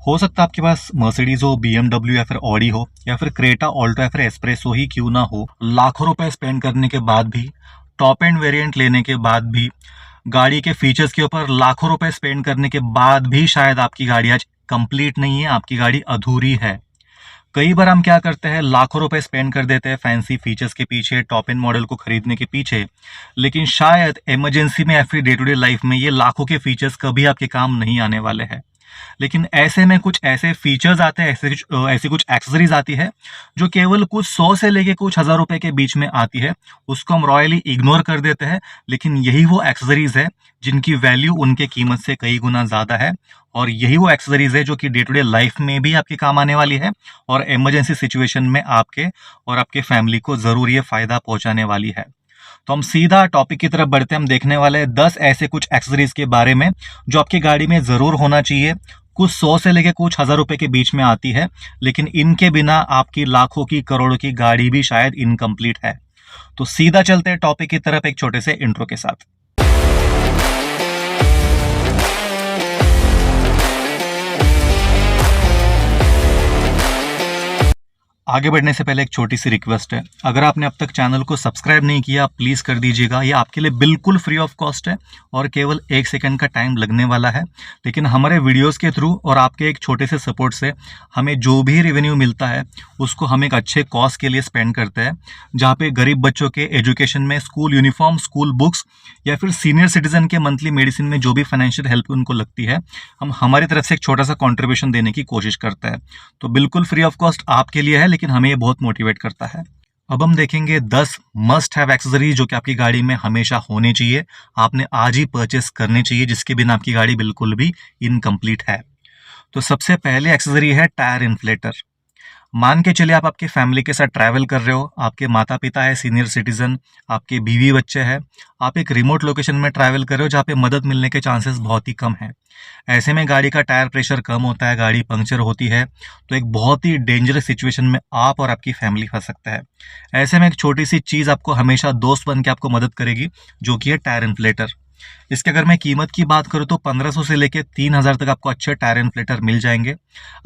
हो सकता है आपके पास मर्सिडीज हो, BMW या फिर ऑडी हो, या फिर क्रेटा, ऑल्टो या फिर एस्प्रेसो ही क्यों ना हो, लाखों रुपए स्पेंड करने के बाद भी, टॉप एंड वेरिएंट लेने के बाद भी, गाड़ी के फीचर्स के ऊपर लाखों रुपए स्पेंड करने के बाद भी शायद आपकी गाड़ी आज कंप्लीट नहीं है, आपकी गाड़ी अधूरी है। कई बार हम क्या करते हैं, लाखों रुपए स्पेंड कर देते हैं फैंसी फीचर्स के पीछे, टॉप एंड मॉडल को खरीदने के पीछे, लेकिन शायद इमरजेंसी में या फिर डे टू डे लाइफ में ये लाखों के फीचर्स कभी आपके काम नहीं आने वाले हैं। लेकिन ऐसे में कुछ ऐसे फीचर्स आते हैं, ऐसी कुछ एक्सेसरीज आती है जो केवल कुछ 100 से लेके कुछ हज़ार रुपए के बीच में आती है, उसको हम रॉयली इग्नोर कर देते हैं। लेकिन यही वो एक्सेसरीज है जिनकी वैल्यू उनके कीमत से कई गुना ज़्यादा है, और यही वो एक्सेसरीज है जो कि डे टू डे लाइफ में भी आपके काम आने वाली है, और इमरजेंसी सिचुएशन में आपके और आपके फैमिली को ज़रूर ये फ़ायदा पहुंचाने वाली है। तो हम सीधा टॉपिक की तरफ बढ़ते हैं। हम देखने वाले हैं 10 ऐसे कुछ एक्सेसरीज के बारे में जो आपकी गाड़ी में ज़रूर होना चाहिए। कुछ 100 से लेकर कुछ हज़ार रुपए के बीच में आती है, लेकिन इनके बिना आपकी लाखों की करोड़ों की गाड़ी भी शायद इनकम्प्लीट है। तो सीधा चलते हैं टॉपिक की तरफ एक छोटे से इंट्रो के साथ। आगे बढ़ने से पहले एक छोटी सी रिक्वेस्ट है, अगर आपने अब तक चैनल को सब्सक्राइब नहीं किया प्लीज़ कर दीजिएगा। ये आपके लिए बिल्कुल फ्री ऑफ कॉस्ट है और केवल 1 सेकंड का टाइम लगने वाला है। लेकिन हमारे वीडियोस के थ्रू और आपके एक छोटे से सपोर्ट से हमें जो भी रेवेन्यू मिलता है उसको हम एक अच्छे कॉज के लिए स्पेंड करते हैं, जहाँ पे गरीब बच्चों के एजुकेशन में स्कूल यूनिफॉर्म, स्कूल बुक्स या फिर सीनियर सिटीजन के मंथली मेडिसिन में जो भी फाइनेंशियल हेल्प उनको लगती है, हम हमारी तरफ से एक छोटा सा कॉन्ट्रीब्यूशन देने की कोशिश करते हैं। तो बिल्कुल फ्री ऑफ कॉस्ट आपके लिए है, लेकिन हमें ये बहुत मोटिवेट करता है। अब हम देखेंगे 10 मस्ट हैव एक्सेसरीज जो कि आपकी गाड़ी में हमेशा होनी चाहिए, आपने आज ही परचेस करनी चाहिए, जिसके बिना आपकी गाड़ी बिल्कुल भी इनकम्प्लीट है। तो सबसे पहले एक्सेसरी है टायर इन्फ्लेटर। मान के चलिए आप आपके फैमिली के साथ ट्रैवल कर रहे हो, आपके माता पिता है सीनियर सिटीजन, आपके बीवी बच्चे हैं, आप एक रिमोट लोकेशन में ट्रैवल कर रहे हो जहाँ पे मदद मिलने के चांसेस बहुत ही कम हैं। ऐसे में गाड़ी का टायर प्रेशर कम होता है, गाड़ी पंक्चर होती है, तो एक बहुत ही डेंजरस सिचुएशन में आप और आपकी फैमिली फंस सकता है। ऐसे में एक छोटी सी चीज़ आपको हमेशा दोस्त बन के आपको मदद करेगी, जो कि है टायर इन्फ्लेटर। इसके अगर मैं कीमत की बात करूँ तो 1500 से लेके 3000 तक आपको अच्छे टायर इन्फ्लेटर मिल जाएंगे।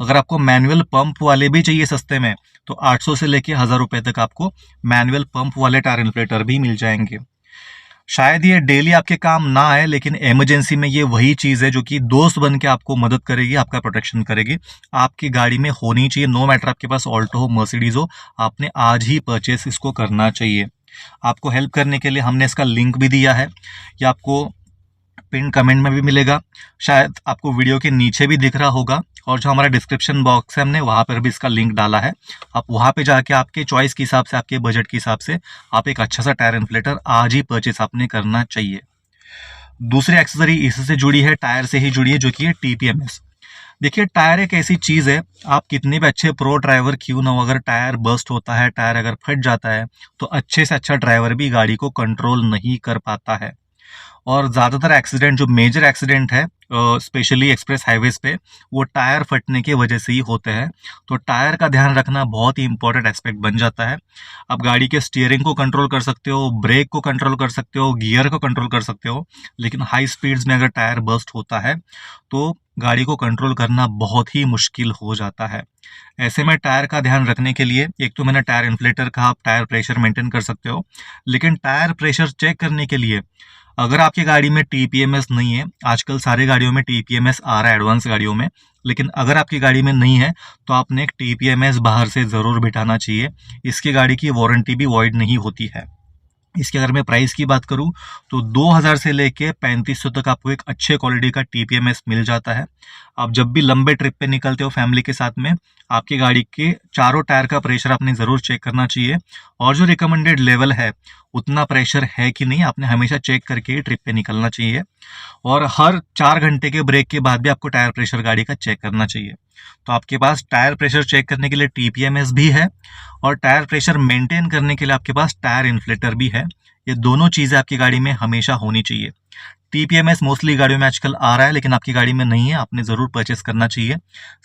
अगर आपको मैनुअल पंप वाले भी चाहिए सस्ते में, तो 800 से लेके 1000 रुपए तक आपको मैनुअल पंप वाले टायर इन्फ्लेटर भी मिल जाएंगे। शायद ये डेली आपके काम ना आए, लेकिन इमरजेंसी में ये वही चीज़ है जो कि दोस्त बन के आपको मदद करेगी, आपका प्रोटेक्शन करेगी। आपकी गाड़ी में होनी चाहिए, नो मैटर आपके पास ऑल्टो हो, मर्सिडीज हो, आपने आज ही परचेस इसको करना चाहिए। आपको हेल्प करने के लिए हमने इसका लिंक भी दिया है, या आपको पिन कमेंट में भी मिलेगा, शायद आपको वीडियो के नीचे भी दिख रहा होगा, और जो हमारा डिस्क्रिप्शन बॉक्स है हमने वहाँ पर भी इसका लिंक डाला है। आप वहाँ पे जाके आपके चॉइस के हिसाब से, आपके बजट के हिसाब से आप एक अच्छा सा टायर इन्फ्लेटर आज ही परचेस आपने करना चाहिए। दूसरी एक्सेसरी इससे जुड़ी है, टायर से ही जुड़ी है, जो कि है TPMS। देखिए, टायर एक ऐसी चीज़ है, आप कितने भी अच्छे प्रो ड्राइवर क्यों ना हो, अगर टायर बर्स्ट होता है, टायर अगर फट जाता है, तो अच्छे से अच्छा ड्राइवर भी गाड़ी को कंट्रोल नहीं कर पाता है। और ज़्यादातर एक्सीडेंट, जो मेजर एक्सीडेंट है स्पेशली एक्सप्रेस हाईवेज पे, वो टायर फटने की वजह से ही होते हैं। तो टायर का ध्यान रखना बहुत ही इंपॉर्टेंट एस्पेक्ट बन जाता है। आप गाड़ी के स्टीयरिंग को कंट्रोल कर सकते हो, ब्रेक को कंट्रोल कर सकते हो, गियर को कंट्रोल कर सकते हो, लेकिन हाई स्पीड्स में अगर टायर बर्स्ट होता है तो गाड़ी को कंट्रोल करना बहुत ही मुश्किल हो जाता है। ऐसे में टायर का ध्यान रखने के लिए, एक तो मैंने टायर इन्फ्लेटर कहा, आप टायर प्रेशर मेंटेन कर सकते हो, लेकिन टायर प्रेशर चेक करने के लिए अगर आपकी गाड़ी में TPMS नहीं है, आजकल सारी गाड़ियों में TPMS आ रहा है एडवांस गाड़ियों में, लेकिन अगर आपकी गाड़ी में नहीं है तो आपने एक TPMS बाहर से ज़रूर बिठाना चाहिए। इसकी गाड़ी की वारंटी भी वॉइड नहीं होती है। इसकी अगर मैं प्राइस की बात करूं तो 2000 से लेके 3500 तक आपको एक अच्छे क्वालिटी का TPMS मिल जाता है। आप जब भी लंबे ट्रिप पे निकलते हो फैमिली के साथ में, आपकी गाड़ी के चारों टायर का प्रेशर आपने ज़रूर चेक करना चाहिए, और जो रिकमेंडेड लेवल है उतना प्रेशर है कि नहीं, आपने हमेशा चेक करके ही ट्रिप पे निकलना चाहिए। और हर 4 घंटे के ब्रेक के बाद भी आपको टायर प्रेशर गाड़ी का चेक करना चाहिए। तो आपके पास टायर प्रेशर चेक करने के लिए TPMS भी है, और टायर प्रेशर मेंटेन करने के लिए आपके पास टायर इन्फ्लेटर भी है। ये दोनों चीज़ें आपकी गाड़ी में हमेशा होनी चाहिए। TPMS मोस्टली गाड़ियों में आजकल आ रहा है, लेकिन आपकी गाड़ी में नहीं है, आपने ज़रूर परचेस करना चाहिए।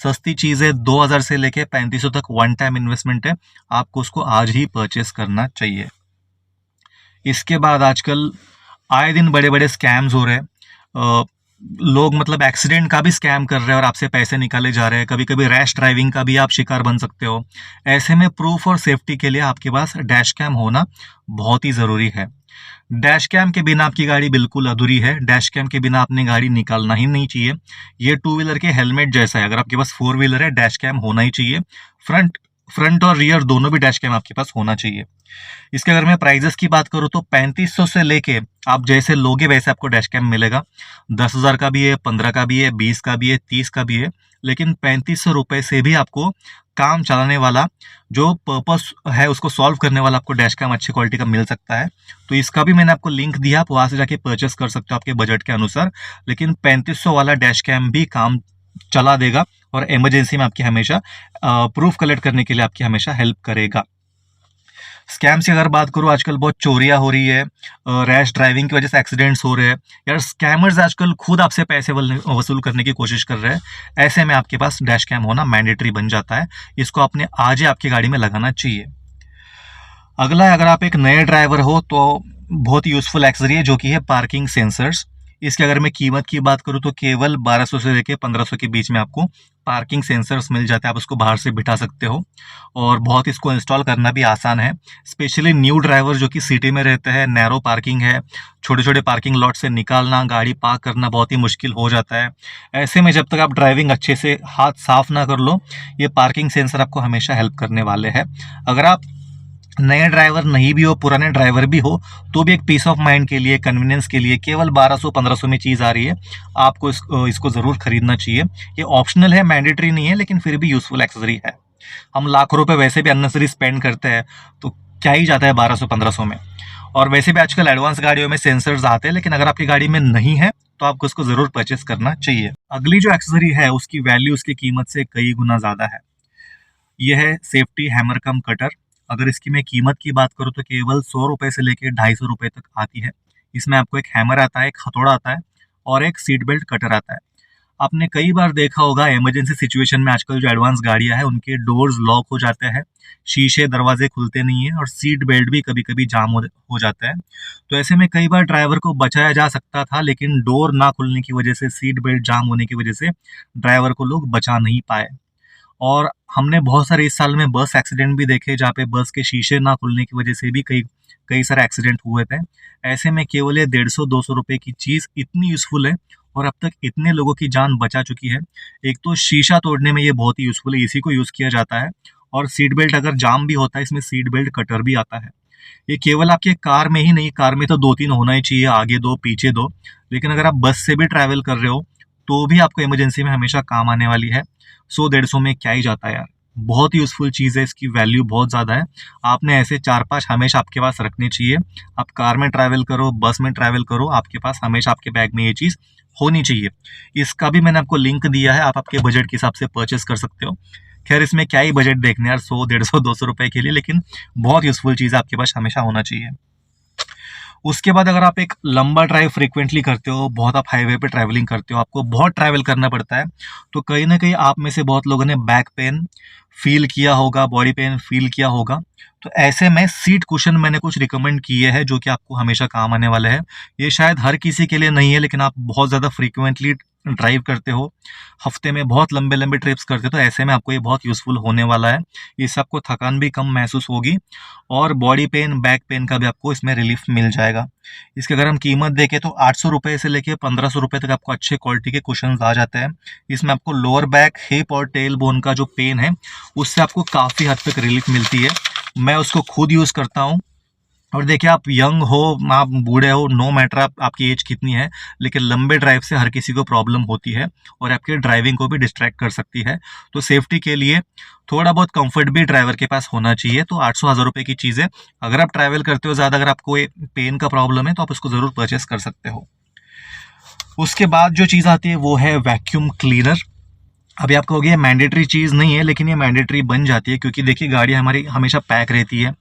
सस्ती चीज़ है, 2000 से लेके 3500 तक वन टाइम इन्वेस्टमेंट है, आपको उसको आज ही परचेस करना चाहिए। इसके बाद आजकल आए दिन बड़े बड़े स्कैम्स हो रहे हैं। लोग मतलब एक्सीडेंट का भी स्कैम कर रहे हैं और आपसे पैसे निकाले जा रहे हैं, कभी कभी रैश ड्राइविंग का भी आप शिकार बन सकते हो। ऐसे में प्रूफ और सेफ्टी के लिए आपके पास डैश कैम होना बहुत ही ज़रूरी है। डैश कैम के बिना आपकी गाड़ी बिल्कुल अधूरी है। डैश कैम के बिना अपनी गाड़ी निकालना ही नहीं चाहिए। ये टू व्हीलर के हेलमेट जैसा है। अगर आपके पास फोर व्हीलर है, डैश कैम होना ही चाहिए। फ्रंट फ्रंट और रियर दोनों भी डैश कैम आपके पास होना चाहिए। इसके अगर मैं प्राइजेस की बात करूँ तो 3500 से लेके आप जैसे लोगे वैसे आपको डैश कैम मिलेगा। 10,000 का भी है, 15 का भी है, 20 का भी है, 30 का भी है। लेकिन 3500 रुपये से भी आपको काम चलाने वाला, जो पर्पस है उसको सॉल्व करने वाला आपको डैश कैम अच्छी क्वालिटी का मिल सकता है। तो इसका भी मैंने आपको लिंक दिया, आप वहाँ से जाके परचेस कर सकते हो आपके बजट के अनुसार। लेकिन 3500 वाला डैश कैम भी काम चला देगा और इमरजेंसी में आपकी हमेशा प्रूफ कलेक्ट करने के लिए आपकी हमेशा हेल्प करेगा। स्कैम्स की अगर बात करूँ, आजकल बहुत चोरियां हो रही है, रैश ड्राइविंग की वजह से एक्सीडेंट्स हो रहे हैं। यार स्कैमर्स आजकल खुद आपसे पैसे वसूल करने की कोशिश कर रहे हैं। ऐसे में आपके पास डैश कैम होना मैंडेटरी बन जाता है। इसको आपने आज ही आपकी गाड़ी में लगाना चाहिए। अगला, अगर आप एक नए ड्राइवर हो तो बहुत यूजफुल एक्सेसरी है जो कि है पार्किंग सेंसर्स। इसकी अगर मैं कीमत की बात करूँ तो केवल 1200 से लेकर 1500 के बीच में आपको पार्किंग सेंसर्स मिल जाते हैं। आप उसको बाहर से बिठा सकते हो और बहुत इसको इंस्टॉल करना भी आसान है। स्पेशली न्यू ड्राइवर जो कि सिटी में रहते हैं, नैरो पार्किंग है, छोटे छोटे पार्किंग लॉट से निकालना, गाड़ी पार्क करना बहुत ही मुश्किल हो जाता है। ऐसे में जब तक आप ड्राइविंग अच्छे से हाथ साफ ना कर लो, ये पार्किंग सेंसर आपको हमेशा हेल्प करने वाले हैं। अगर आप नए ड्राइवर नहीं भी हो, पुराने ड्राइवर भी हो, तो भी एक पीस ऑफ माइंड के लिए, कन्वीनियंस के लिए केवल 1200-1500 में चीज़ आ रही है। आपको इसको ज़रूर खरीदना चाहिए। ये ऑप्शनल है, मैंडेटरी नहीं है, लेकिन फिर भी यूजफुल एक्सेसरी है। हम लाखों रुपए वैसे भी अननेसेसरी स्पेंड करते हैं, तो क्या ही जाता है 1200-1500 में। और वैसे भी आजकल एडवांस गाड़ियों में सेंसर्स आते हैं, लेकिन अगर आपकी गाड़ी में नहीं है तो आपको इसको ज़रूर परचेस करना चाहिए। अगली जो एक्सेसरी है उसकी वैल्यू उसकी कीमत से कई गुना ज़्यादा है। यह है सेफ्टी हैमर कम कटर। अगर इसकी मैं कीमत की बात करूँ तो केवल 100 रुपये से लेकर 250 रुपये तक आती है। इसमें आपको एक हैमर आता है, एक हथौड़ा आता है और एक सीट बेल्ट कटर आता है। आपने कई बार देखा होगा इमरजेंसी सिचुएशन में आजकल जो एडवांस गाड़ियां हैं उनके डोर्स लॉक हो जाते हैं, शीशे दरवाजे खुलते नहीं है और सीट बेल्ट भी कभी कभी जाम हो जाता है। तो ऐसे में कई बार ड्राइवर को बचाया जा सकता था, लेकिन डोर ना खुलने की वजह से, सीट बेल्ट जाम होने की वजह से ड्राइवर को लोग बचा नहीं पाए। और हमने बहुत सारे इस साल में बस एक्सीडेंट भी देखे जहाँ पे बस के शीशे ना खुलने की वजह से भी कई कई सारे एक्सीडेंट हुए थे। ऐसे में केवल ये 150-200 रुपए की चीज़ इतनी यूज़फुल है और अब तक इतने लोगों की जान बचा चुकी है। एक तो शीशा तोड़ने में ये बहुत ही यूज़फुल है, इसी को यूज़ किया जाता है। और सीट बेल्ट अगर जाम भी होता है, इसमें सीट बेल्ट कटर भी आता है। ये केवल आपके कार में ही नहीं, कार में तो 2-3 होना ही चाहिए, आगे 2 पीछे 2। लेकिन अगर आप बस से भी ट्रैवल कर रहे हो तो भी आपको इमरजेंसी में हमेशा काम आने वाली है। 100-150 में क्या ही जाता है यार। बहुत यूजफुल चीज़ है, इसकी वैल्यू बहुत ज़्यादा है। आपने ऐसे 4-5 हमेशा आपके पास रखने चाहिए। आप कार में ट्रैवल करो, बस में ट्रैवल करो, आपके पास हमेशा आपके बैग में ये चीज़ होनी चाहिए। इसका भी मैंने आपको लिंक दिया है, आप आपके बजट के हिसाब से परचेस कर सकते हो। खैर इसमें क्या ही बजट देखने यार, 100-150-200 रुपए के लिए, लेकिन बहुत यूजफुल चीज़ आपके पास हमेशा होना चाहिए। उसके बाद अगर आप एक लंबा ड्राइव फ्रीक्वेंटली करते हो, बहुत आप हाईवे पे ट्रैवलिंग करते हो, आपको बहुत ट्रैवल करना पड़ता है, तो कहीं ना कहीं आप में से बहुत लोगों ने बैक पेन फील किया होगा, बॉडी पेन फील किया होगा। तो ऐसे में सीट कुशन मैंने कुछ रिकमेंड किए हैं जो कि आपको हमेशा काम आने वाले हैं। ये शायद हर किसी के लिए नहीं है, लेकिन आप बहुत ज़्यादा फ्रीक्वेंटली ड्राइव करते हो, हफ्ते में बहुत लंबे लंबे ट्रिप्स करते हो, तो ऐसे में आपको ये बहुत यूज़फुल होने वाला है। इससे आपको थकान भी कम महसूस होगी और बॉडी पेन, बैक पेन का भी आपको इसमें रिलीफ मिल जाएगा। इसकी अगर हम कीमत देखें तो 800 रुपये से लेकर 1500 रुपये तक आपको अच्छे क्वालिटी के कुशन्स आ जाते हैं। इसमें आपको लोअर बैक, हिप और टेल बोन का जो पेन है उससे आपको काफ़ी हद तक रिलीफ मिलती है। मैं उसको खुद यूज़ करता हूँ। और देखिए, आप यंग हो, आप बूढ़े हो, नो मैटर आपकी एज कितनी है, लेकिन लंबे ड्राइव से हर किसी को प्रॉब्लम होती है और आपके ड्राइविंग को भी डिस्ट्रैक्ट कर सकती है। तो सेफ्टी के लिए थोड़ा बहुत कंफर्ट भी ड्राइवर के पास होना चाहिए। तो 800-1000 रुपये की चीज़ है। अगर आप ट्रैवल करते हो ज़्यादा, अगर आपको पेन का प्रॉब्लम है तो आप उसको ज़रूर परचेस कर सकते हो। उसके बाद जो चीज़ आती है वो है वैक्यूम क्लीनर। अभी आपको कहोगे ये मैंडेटरी चीज़ नहीं है, लेकिन ये मैंडेटरी बन जाती है क्योंकि देखिए गाड़ी हमारी हमेशा पैक रहती है।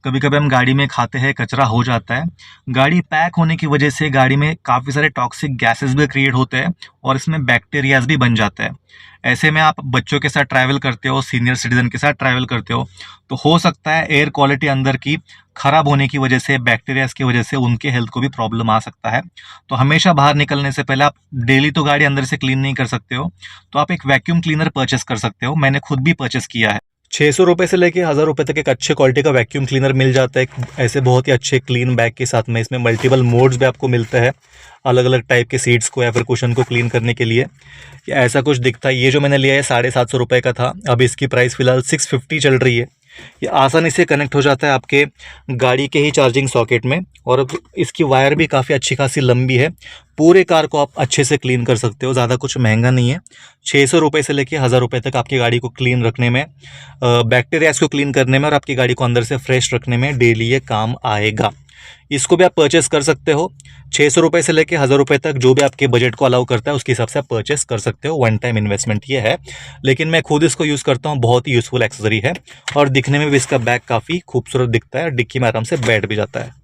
कभी कभी हम गाड़ी में खाते हैं, कचरा हो जाता है। गाड़ी पैक होने की वजह से गाड़ी में काफ़ी सारे टॉक्सिक गैसेस भी क्रिएट होते हैं और इसमें बैक्टीरियाज भी बन जाते हैं। ऐसे में आप बच्चों के साथ ट्रैवल करते हो, सीनियर सिटीजन के साथ ट्रैवल करते हो, तो हो सकता है एयर क्वालिटी अंदर की खराब होने की वजह से, बैक्टीरियाज की वजह से उनके हेल्थ को भी प्रॉब्लम आ सकता है। तो हमेशा बाहर निकलने से पहले, आप डेली तो गाड़ी अंदर से क्लीन नहीं कर सकते हो, तो आप एक वैक्यूम क्लीनर परचेस कर सकते हो। मैंने खुद भी परचेस किया है। 600 रुपये से लेके 1000 रुपये तक एक अच्छे क्वालिटी का वैक्यूम क्लीनर मिल जाता है, एक ऐसे बहुत ही अच्छे क्लीन बैग के साथ में। इसमें मल्टीपल मोड्स भी आपको मिलता है, अलग अलग टाइप के सीट्स को या फिर कुशन को क्लीन करने के लिए। ये ऐसा कुछ दिखता है। ये जो मैंने लिया है 750 रुपये का था, अब इसकी प्राइस फिलहाल 650 चल रही है। ये आसानी से कनेक्ट हो जाता है आपके गाड़ी के ही चार्जिंग सॉकेट में, और अब इसकी वायर भी काफ़ी अच्छी खासी लंबी है। पूरे कार को आप अच्छे से क्लीन कर सकते हो, ज़्यादा कुछ महंगा नहीं है। 600 रुपये से लेके 1000 रुपये तक आपकी गाड़ी को क्लीन रखने में, बैक्टीरियाज को क्लीन करने में और आपकी गाड़ी को अंदर से फ्रेश रखने में डेली ये काम आएगा। इसको भी आप परचेस कर सकते हो। 600 रुपये से लेके 1000 रुपये तक जो भी आपके बजट को अलाउ करता है उसके हिसाब से आप परचेस कर सकते हो। वन टाइम इन्वेस्टमेंट ये है, लेकिन मैं खुद इसको यूज़ करता हूँ। बहुत ही यूज़फुल एक्सेसरी है और दिखने में भी इसका बैग काफ़ी खूबसूरत दिखता है, डिक्की में आराम से बैठ भी जाता है।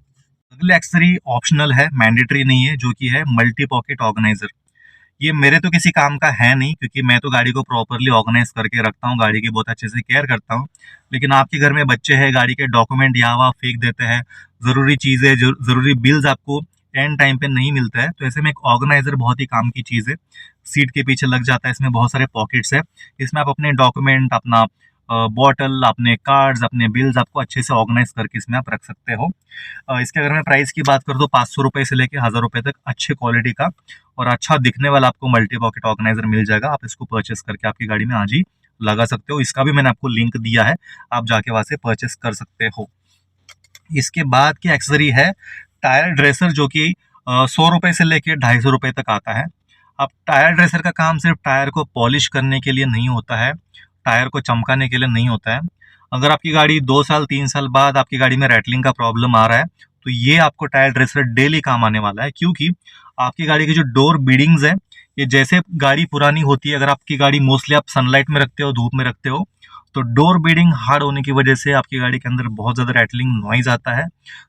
अगला एक्सेसरी ऑप्शनल है, मैंडेटरी नहीं है, जो कि है मल्टी पॉकेट ऑर्गेनाइजर। ये मेरे तो किसी काम का है नहीं, क्योंकि मैं तो गाड़ी को प्रॉपरली ऑर्गेनाइज करके रखता हूँ, गाड़ी की बहुत अच्छे से केयर करता हूँ। लेकिन आपके घर में बच्चे हैं, गाड़ी के डॉक्यूमेंट यहाँ वहाँ फेंक देते हैं, ज़रूरी चीज़ें, ज़रूरी बिल्स आपको एंड टाइम पे नहीं मिलता है, तो ऐसे में एक ऑर्गेनाइजर बहुत ही काम की चीज़ है। सीट के पीछे लग जाता है, इसमें बहुत सारे पॉकेट्स है। इसमें आप अपने डॉक्यूमेंट, अपना बॉटल, अपने कार्ड्स, अपने बिल्स आपको अच्छे से ऑर्गेनाइज करके इसमें आप रख सकते हो। इसके अगर मैं प्राइस की बात करूँ तो 500 रुपये से लेके 1000 रुपये तक अच्छे क्वालिटी का और अच्छा दिखने वाला आपको मल्टी पॉकेट ऑर्गेनाइजर मिल जाएगा। आप इसको परचेस करके आपकी गाड़ी में आज ही लगा सकते हो। इसका भी मैंने आपको लिंक दिया है, आप जाके वहां से परचेस कर सकते हो। इसके बाद की एक्सेसरी है टायर ड्रेसर, जो कि 100 रुपये से लेके 250 रुपये तक आता है। अब टायर ड्रेसर का काम सिर्फ टायर को पॉलिश करने के लिए नहीं होता है, टायर को चमकाने के लिए नहीं होता है। अगर आपकी गाड़ी 2 साल 3 साल बाद आपकी गाड़ी में रैटलिंग का प्रॉब्लम आ रहा है, तो ये आपको टायर ड्रेसर डेली काम आने वाला है, क्योंकि आपकी गाड़ी की जो डोर बीडिंग्स है, ये जैसे गाड़ी पुरानी होती है, अगर आपकी गाड़ी मोस्टली आप सनलाइट में रखते हो, धूप में रखते हो, तो डोर बीडिंग हार्ड होने की वजह से आपकी गाड़ी के अंदर बहुत ज़्यादा रैटलिंग नॉइज आता है।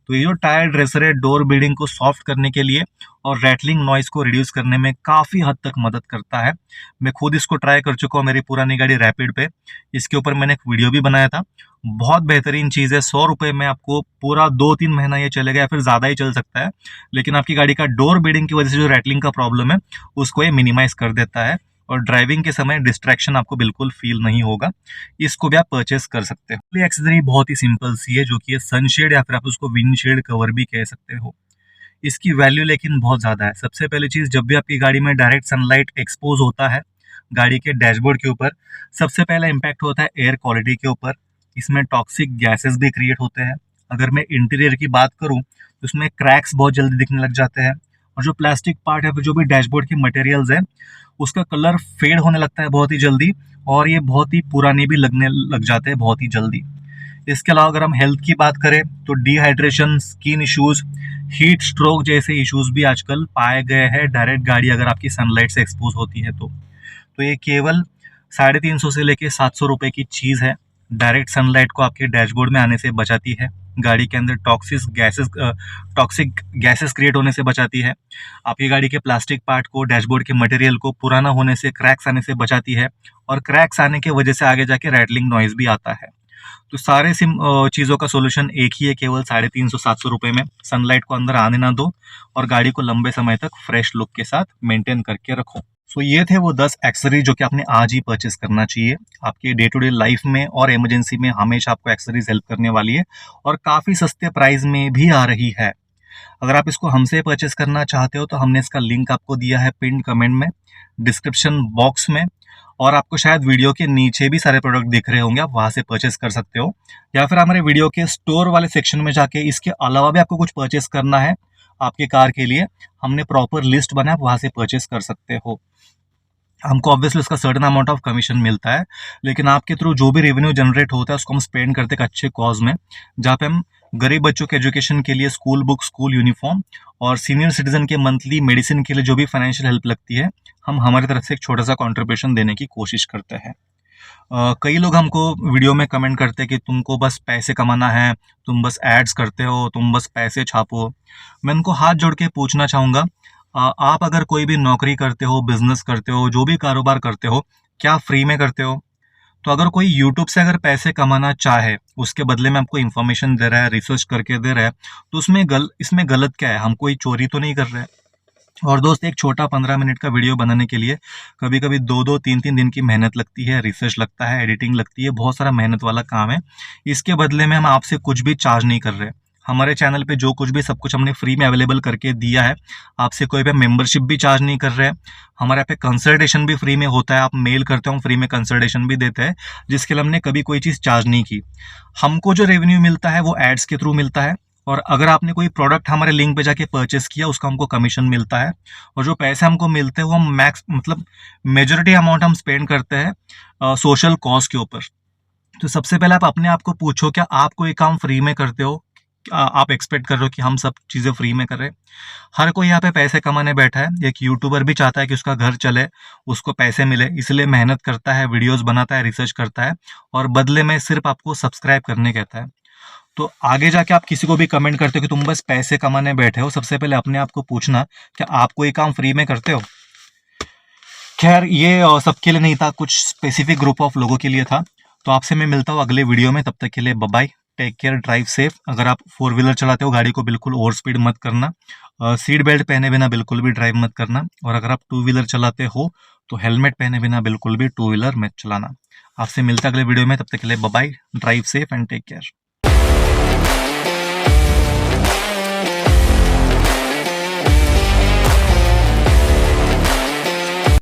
तो ये जो टायर ड्रेसर है, डोर बीडिंग को सॉफ्ट करने के लिए और रैटलिंग नॉइज को रिड्यूस करने में काफ़ी हद तक मदद करता है। मैं खुद इसको ट्राई कर चुका हूँ मेरी पुरानी गाड़ी रैपिड पे। इसके ऊपर मैंने एक वीडियो भी बनाया था। बहुत बेहतरीन चीज़ है। 100 रुपये में आपको पूरा 2-3 महीना ये चलेगा, या फिर ज़्यादा ही चल सकता है। लेकिन आपकी गाड़ी का डोर बीडिंग की वजह से जो रैटलिंग का प्रॉब्लम है, उसको ये मिनिमाइज कर देता है और ड्राइविंग के समय डिस्ट्रैक्शन आपको बिल्कुल फील नहीं होगा। इसको भी आप परचेस कर सकते हो। ये एक्सेसरी बहुत ही सिंपल सी है, जो कि है सनशेड, या फिर आप उसको विंडशील्ड कवर भी कह सकते हो। इसकी वैल्यू लेकिन बहुत ज़्यादा है। सबसे पहली चीज़, जब भी आपकी गाड़ी में डायरेक्ट सनलाइट एक्सपोज होता है गाड़ी के डैशबोर्ड के ऊपर, सबसे पहला इम्पैक्ट होता है एयर क्वालिटी के ऊपर। इसमें टॉक्सिक गैसेस भी क्रिएट होते हैं। अगर मैं इंटीरियर की बात करूं तो उसमें क्रैक्स बहुत जल्दी दिखने लग जाते हैं, और जो प्लास्टिक पार्ट है, फिर जो भी डैशबोर्ड की मटेरियल्स है, उसका कलर फेड होने लगता है बहुत ही जल्दी, और ये बहुत ही पुराने भी लगने लग जाते हैं बहुत ही जल्दी। इसके अलावा अगर हम हेल्थ की बात करें तो dehydration, skin issues, heat stroke जैसे इश्यूज भी आजकल पाए गए हैं डायरेक्ट गाड़ी अगर आपकी सनलाइट से एक्सपोज होती है तो ये केवल 350 से लेके 700 रुपये की चीज़ है। डायरेक्ट सनलाइट को आपके डैशबोर्ड में आने से बचाती है, गाड़ी के अंदर टॉक्सिक गैसेस क्रिएट होने से बचाती है, आपकी गाड़ी के प्लास्टिक पार्ट को, डैशबोर्ड के मटेरियल को पुराना होने से, क्रैक्स आने से बचाती है, और क्रैक्स आने की वजह से आगे जाके रैटलिंग नॉइज भी आता है। तो सारे चीज़ों का सोल्यूशन एक ही है, केवल 350-700 रुपये में सनलाइट को अंदर आने ना दो और गाड़ी को लंबे समय तक फ्रेश लुक के साथ मेंटेन करके रखो। सो ये थे वो 10 एक्सेसरीज जो कि आपने आज ही परचेस करना चाहिए। आपके डे टू डे लाइफ में और इमरजेंसी में हमेशा आपको एक्सेसरीज हेल्प करने वाली है, और काफ़ी सस्ते प्राइस में भी आ रही है। अगर आप इसको हमसे परचेस करना चाहते हो तो हमने इसका लिंक आपको दिया है पिन कमेंट में, डिस्क्रिप्शन बॉक्स में, और आपको शायद वीडियो के नीचे भी सारे प्रोडक्ट दिख रहे होंगे, आप वहां से परचेस कर सकते हो। या फिर हमारे वीडियो के स्टोर वाले सेक्शन में जाके इसके अलावा भी आपको कुछ परचेस करना है आपके कार के लिए, हमने प्रॉपर लिस्ट बनाया, आप वहां से परचेस कर सकते हो। हमको ऑब्वियसली उसका सर्टेन अमाउंट ऑफ कमीशन मिलता है, लेकिन आपके थ्रू जो भी रेवेन्यू जनरेट होता है उसको हम स्पेंड करते हैं एक अच्छे कॉज में, जहाँ पे हम गरीब बच्चों के एजुकेशन के लिए स्कूल बुक, स्कूल यूनिफॉर्म, और सीनियर सिटीजन के मंथली मेडिसिन के लिए जो भी फाइनेंशियल हेल्प लगती है, हम हमारी तरफ से एक छोटा सा कॉन्ट्रीब्यूशन देने की कोशिश करते हैं। कई लोग हमको वीडियो में कमेंट करते हैं कि तुमको बस पैसे कमाना है, तुम बस एड्स करते हो, तुम बस पैसे छापो। मैं उनको हाथ जोड़ के पूछना चाहूँगा, आप अगर कोई भी नौकरी करते हो, बिजनेस करते हो, जो भी कारोबार करते हो, क्या फ्री में करते हो? तो अगर कोई यूट्यूब से अगर पैसे कमाना चाहे, उसके बदले में आपको इन्फॉर्मेशन दे रहा है, रिसर्च करके दे रहा है, तो इसमें गलत क्या है? हम कोई चोरी तो नहीं कर रहे हैं। और दोस्त, एक छोटा 15 मिनट का वीडियो बनाने के लिए कभी कभी 2-2 3-3 दिन की मेहनत लगती है, रिसर्च लगता है, एडिटिंग लगती है, बहुत सारा मेहनत वाला काम है। इसके बदले में हम आपसे कुछ भी चार्ज नहीं कर रहे। हमारे चैनल पे जो कुछ भी सब कुछ हमने फ्री में अवेलेबल करके दिया है, आपसे कोई भी मेंबरशिप भी चार्ज नहीं कर रहे हैं। हमारे यहाँ पे कंसल्टेशन भी फ्री में होता है, आप मेल करते हो, हम फ्री में कंसल्टेशन भी देते हैं, जिसके लिए हमने कभी कोई चीज़ चार्ज नहीं की। हमको जो रेवेन्यू मिलता है वो एड्स के थ्रू मिलता है, और अगर आपने कोई प्रोडक्ट हमारे लिंक पे जाके परचेस किया, उसका हमको कमीशन मिलता है। और जो पैसे हमको मिलते हैं वो हम मैक्स मतलब मेजॉरिटी अमाउंट हम स्पेंड करते हैं सोशल कॉज के ऊपर। तो सबसे पहले आप अपने आप को पूछो, क्या आप कोई काम फ्री में करते हो? आप एक्सपेक्ट कर रहे हो कि हम सब चीज़ें फ्री में करें? हर कोई यहाँ पे पैसे कमाने बैठा है। एक यूट्यूबर भी चाहता है कि उसका घर चले, उसको पैसे मिले, इसलिए मेहनत करता है, वीडियोस बनाता है, रिसर्च करता है, और बदले में सिर्फ आपको सब्सक्राइब करने कहता है। तो आगे जाके आप किसी को भी कमेंट करते हो कि तुम बस पैसे कमाने बैठे हो, सबसे पहले अपने आप को पूछना, क्या आप कोई काम फ्री में करते हो? खैर, ये सबके लिए नहीं था, कुछ स्पेसिफिक ग्रुप ऑफ लोगों के लिए था। तो आपसे मैं मिलता हूँ अगले वीडियो में, तब तक के लिए bye bye, take care, drive safe. अगर आप 4 व्हीलर चलाते हो, गाड़ी को बिल्कुल ओवर स्पीड मत करना, सीट बेल्ट पहने बिना बिल्कुल भी ड्राइव मत करना, और अगर आप 2 व्हीलर चलाते हो तो हेलमेट पहने बिना बिल्कुल भी 2 व्हीलर मत चलाना। आपसे मिलता अगले वीडियो में, तब तक के लिए bye bye, drive safe and take care.